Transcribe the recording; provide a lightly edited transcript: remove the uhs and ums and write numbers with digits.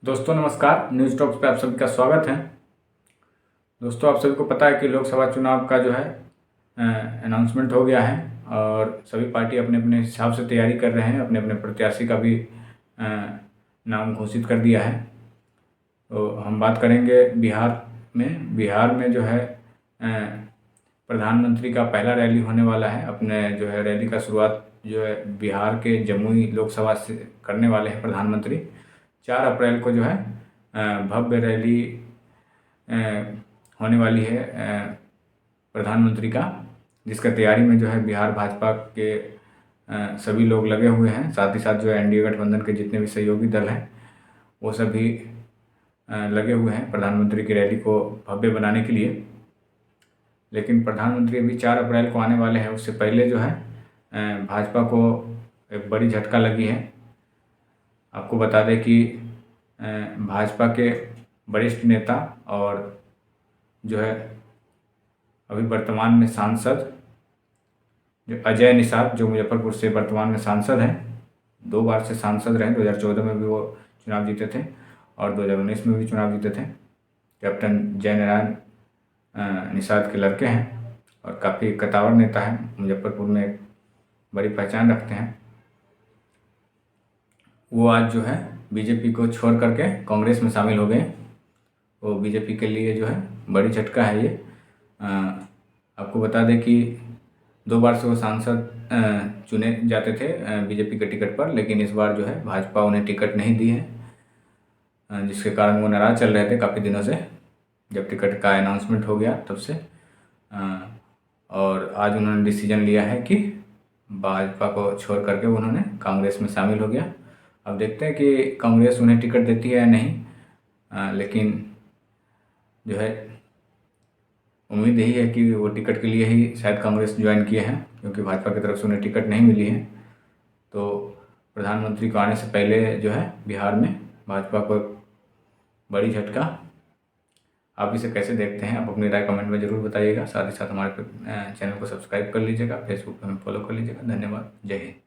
दोस्तों नमस्कार, news talks पे आप सभी का स्वागत है। दोस्तों आप सभी को पता है कि लोकसभा चुनाव का जो है अनाउंसमेंट हो गया है और सभी पार्टी अपने अपने हिसाब से तैयारी कर रहे हैं। अपने अपने प्रत्याशी का भी नाम घोषित कर दिया है। तो हम बात करेंगे बिहार में जो है प्रधानमंत्री का पहला रैली होने वाला है। अपने जो है रैली का शुरुआत जो है बिहार के जमुई लोकसभा से करने वाले हैं प्रधानमंत्री। 4 अप्रैल को जो है भव्य रैली होने वाली है प्रधानमंत्री का, जिसका तैयारी में जो है बिहार भाजपा के सभी लोग लगे हुए हैं। साथ ही साथ जो है एनडीए गठबंधन के जितने भी सहयोगी दल हैं वो सभी लगे हुए हैं प्रधानमंत्री की रैली को भव्य बनाने के लिए। लेकिन प्रधानमंत्री अभी 4 अप्रैल को आने वाले हैं, उससे पहले जो है भाजपा को एक बड़ी झटका लगी है। आपको बता दें कि भाजपा के वरिष्ठ नेता और जो है अभी वर्तमान में सांसद जो अजय निषाद, जो मुजफ्फरपुर से वर्तमान में सांसद हैं, 2 बार से सांसद रहे। 2014 में भी वो चुनाव जीते थे और 2019 में भी चुनाव जीते थे। कैप्टन जय नारायण निषाद के लड़के हैं और काफ़ी कद्दावर नेता हैं, मुजफ्फरपुर में एक बड़ी पहचान रखते हैं। वो आज जो है बीजेपी को छोड़ करके कांग्रेस में शामिल हो गए। वो बीजेपी के लिए जो है बड़ी झटका है ये। आपको बता दें कि 2 बार से वो सांसद चुने जाते थे बीजेपी के टिकट पर, लेकिन इस बार जो है भाजपा उन्हें टिकट नहीं दी है, जिसके कारण वो नाराज़ चल रहे थे काफ़ी दिनों से, जब टिकट का अनाउंसमेंट हो गया तब से। और आज उन्होंने डिसीजन लिया है कि भाजपा को छोड़ करके उन्होंने कांग्रेस में शामिल हो गया। अब देखते हैं कि कांग्रेस उन्हें टिकट देती है या नहीं, लेकिन जो है उम्मीद यही है कि वो टिकट के लिए ही शायद कांग्रेस ज्वाइन किए हैं, क्योंकि भाजपा की तरफ से उन्हें टिकट नहीं मिली है। तो प्रधानमंत्री को आने से पहले जो है बिहार में भाजपा को बड़ी झटका। आप इसे कैसे देखते हैं? आप अपनी राय कमेंट में ज़रूर बताइएगा। साथ ही साथ हमारे चैनल को सब्सक्राइब कर लीजिएगा, फेसबुक पर हमें फॉलो कर लीजिएगा। धन्यवाद। जय हिंद।